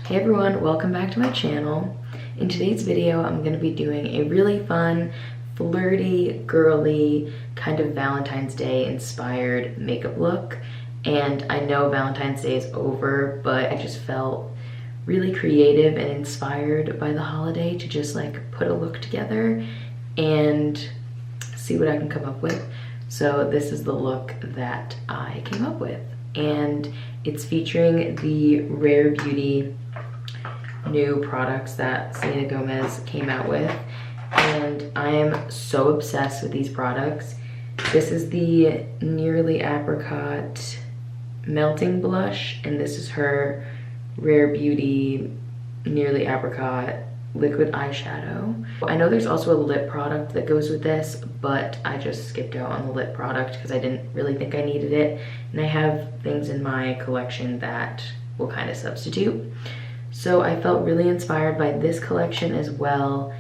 Hey everyone, welcome back to my channel. In today's video, I'm going to be doing a really fun, flirty, girly, kind of Valentine's Day inspired makeup look. And I know Valentine's Day is over, but I just felt really creative and inspired by the holiday to just like put a look together and see what I can come up with. So this is the look that I came up with. And it's featuring the Rare Beauty new products that Selena Gomez came out with. And I am so obsessed with these products. This is the Nearly Apricot Melting Blush, and this is her Rare Beauty Nearly Apricot liquid eyeshadow. I know there's also a lip product that goes with this, but I just skipped out on the lip product because I didn't really think I needed it. And I have things in my collection that will kind of substitute. So I felt really inspired by this collection as well.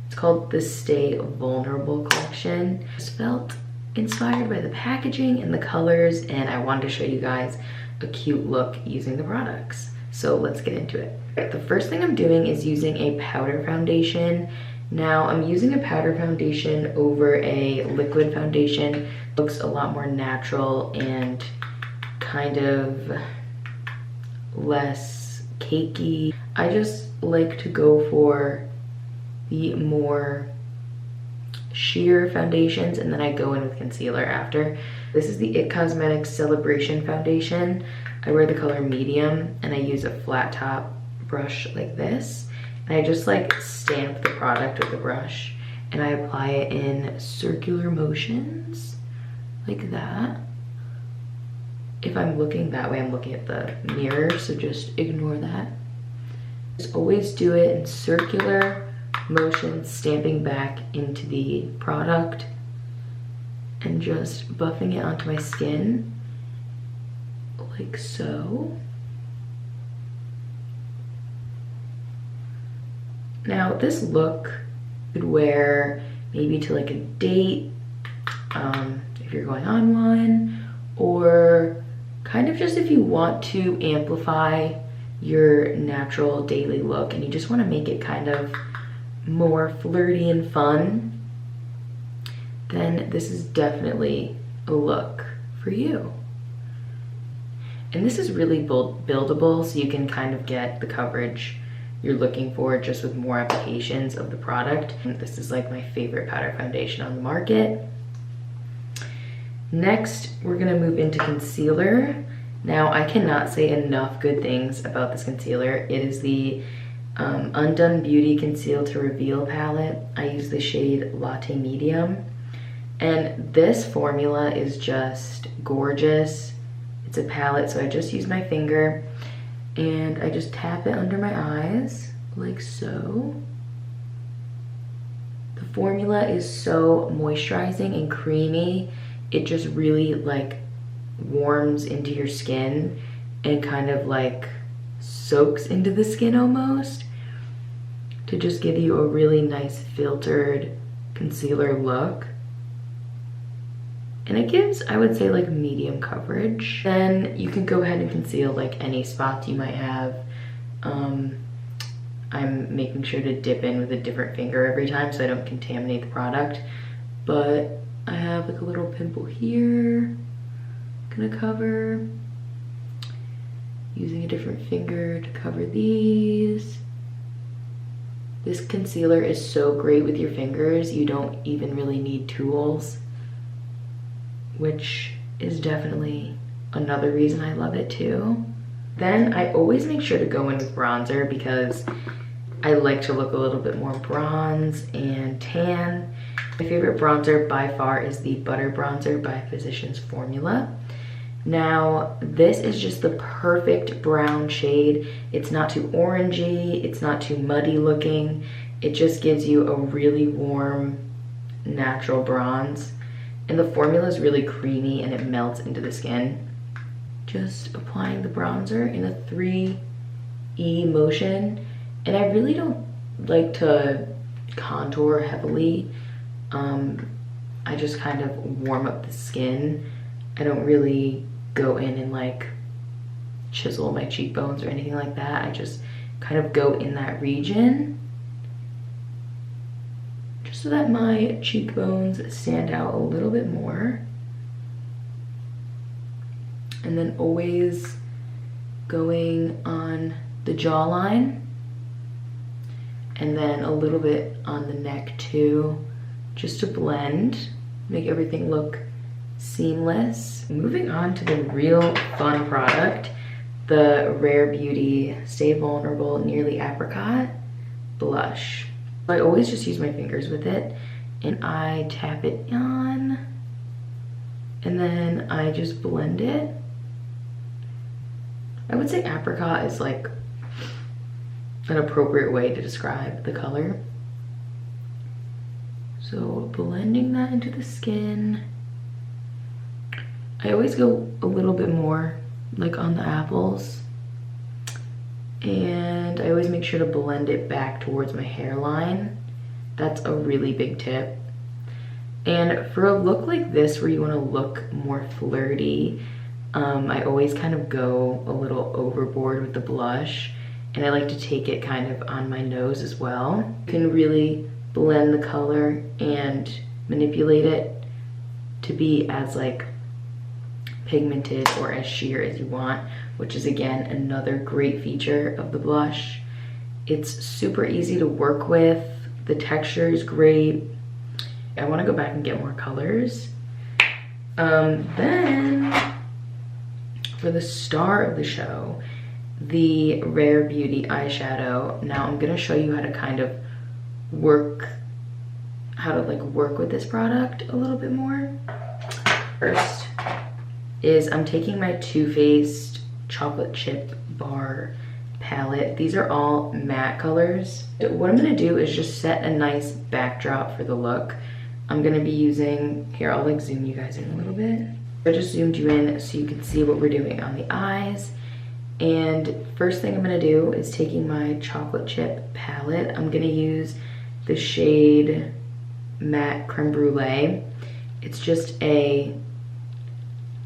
It's called the Stay Vulnerable collection. I just felt inspired by the packaging and the colors, and I wanted to show you guys a cute look using the products. So let's get into it. The first thing I'm doing is using a powder foundation. Now I'm using a powder foundation over a liquid foundation. It looks a lot more natural and kind of less cakey. I just like to go for the more sheer foundations, and then I go in with concealer after. This is the IT Cosmetics Celebration Foundation. I wear the color medium, and I use a flat top brush like this. And I just like stamp the product with the brush, and I apply it in circular motions like that. If I'm looking that way, I'm looking at the mirror, so just ignore that. Just always do it in circular motions, stamping back into the product and just buffing it onto my skin like so. Now this look you could wear maybe to like a date, if you're going on one, or kind of just if you want to amplify your natural daily look and you just want to make it kind of more flirty and fun, then this is definitely a look for you. And this is really buildable, so you can kind of get the coverage you're looking for just with more applications of the product. And this is like my favorite powder foundation on the market. Next, we're gonna move into concealer. Now, I cannot say enough good things about this concealer. It is the Undone Beauty Conceal to Reveal palette. I use the shade Latte Medium. And this formula is just gorgeous. It's a palette, so I just use my finger and I just tap it under my eyes like so. The formula is so moisturizing and creamy. It just really like warms into your skin and kind of like soaks into the skin almost to just give you a really nice filtered concealer look. And it gives, I would say, like medium coverage. Then you can go ahead and conceal like any spots you might have. I'm making sure to dip in with a different finger every time so I don't contaminate the product. But I have like a little pimple here. Gonna cover. Using a different finger to cover these. This concealer is so great with your fingers. You don't even really need tools, which is definitely another reason I love it too. Then I always make sure to go in with bronzer because I like to look a little bit more bronze and tan. My favorite bronzer by far is the Butter Bronzer by Physicians Formula. Now, this is just the perfect brown shade. It's not too orangey, it's not too muddy looking. It just gives you a really warm, natural bronze. And the formula is really creamy and it melts into the skin. Just applying the bronzer in a 3E motion. And I really don't like to contour heavily. I just kind of warm up the skin. I don't really go in and like chisel my cheekbones or anything like that. I just kind of go in that region, just so that my cheekbones stand out a little bit more. And then always going on the jawline, and then a little bit on the neck too, just to blend, make everything look seamless. Moving on to the real fun product, the Rare Beauty Stay Vulnerable Nearly Apricot blush. I always just use my fingers with it, and I tap it on, and then I just blend it. I would say apricot is like an appropriate way to describe the color. So blending that into the skin. I always go a little bit more like on the apples, and I always make sure to blend it back towards my hairline. That's a really big tip. And for a look like this where you want to look more flirty, I always kind of go a little overboard with the blush, and I like to take it kind of on my nose as well. You can really blend the color and manipulate it to be as like pigmented or as sheer as you want, which is again another great feature of the blush. It's super easy to work with, the texture is great. I want to go back and get more colors. Then for the star of the show, the Rare Beauty eyeshadow. Now I'm gonna show you how to kind of work with this product a little bit more. First is I'm taking my Too Faced chocolate chip bar palette. These are all matte colors. What I'm gonna do is just set a nice backdrop for the look. I'm gonna be using, here I'll like zoom you guys in a little bit. I just zoomed you in so you can see what we're doing on the eyes. And first thing I'm gonna do is taking my chocolate chip palette. I'm gonna use the shade Matte Creme Brulee. It's just a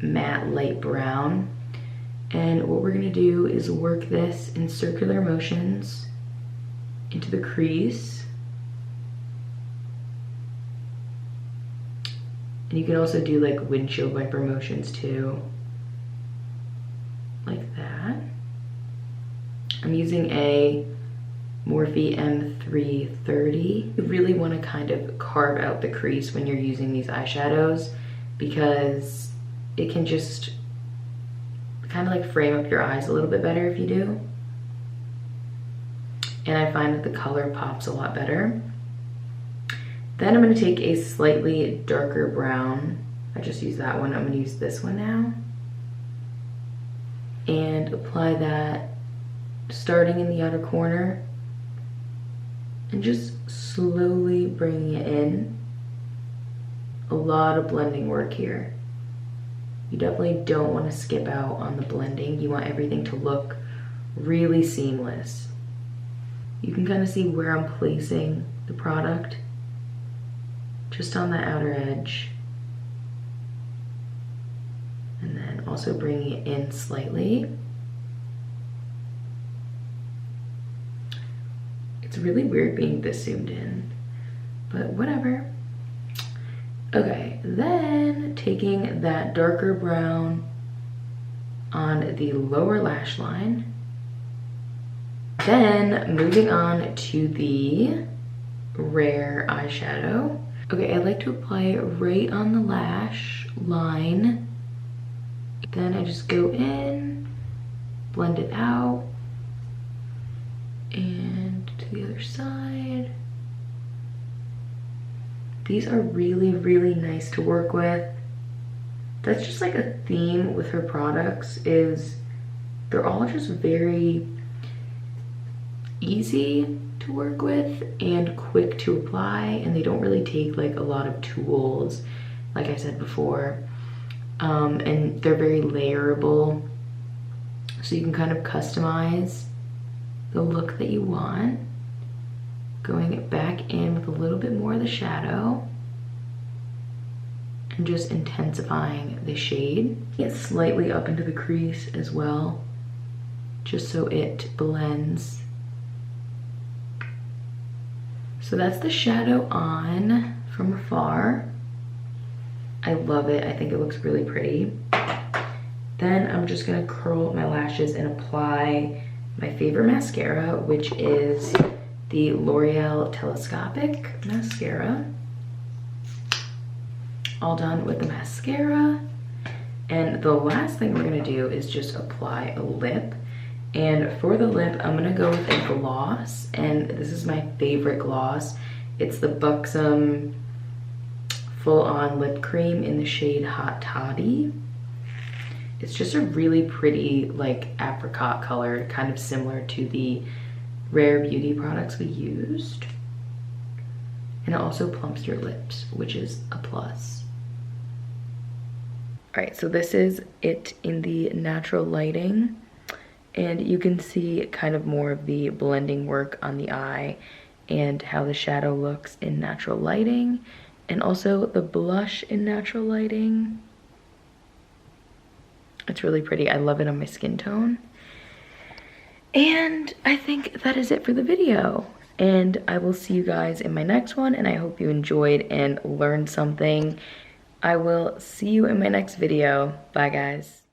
matte light brown. And what we're gonna do is work this in circular motions into the crease. And you can also do like windshield wiper motions too, like that. I'm using a Morphe M330. You really want to kind of carve out the crease when you're using these eyeshadows, because it can just kind of like frame up your eyes a little bit better if you do. And I find that the color pops a lot better. Then I'm going to take a slightly darker brown. I just used that one. I'm going to use this one now. And apply that starting in the outer corner. And just slowly bringing it in. A lot of blending work here. You definitely don't want to skip out on the blending. You want everything to look really seamless. You can kind of see where I'm placing the product. Just on the outer edge. And then also bringing it in slightly. It's really weird being this zoomed in, but whatever. Okay, then taking that darker brown on the lower lash line. Then moving on to the Rare eyeshadow. Okay, I like to apply it right on the lash line. Then I just go in, blend it out, and to the other side. These are really, really nice to work with. That's just like a theme with her products, is they're all just very easy to work with and quick to apply, and they don't really take like a lot of tools, like I said before. And they're very layerable, so you can kind of customize the look that you want, going it back in with a little bit more of the shadow and just intensifying the shade. Get slightly up into the crease as well, just so it blends So that's the shadow on from afar. I love it. I think it looks really pretty. Then I'm just gonna curl my lashes and apply my favorite mascara, which is the L'Oreal Telescopic mascara. All done with the mascara. And the last thing we're gonna do is just apply a lip. And for the lip, I'm gonna go with a gloss, and this is my favorite gloss. It's the Buxom Full On Lip Cream in the shade Hot Toddy. It's just a really pretty, like, apricot color, kind of similar to the Rare Beauty products we used. And it also plumps your lips, which is a plus. All right, so this is it in the natural lighting. And you can see kind of more of the blending work on the eye and how the shadow looks in natural lighting, and also the blush in natural lighting. It's really pretty. I love it on my skin tone. And I think that is it for the video. And I will see you guys in my next one, and I hope you enjoyed and learned something. I will see you in my next video. Bye, guys.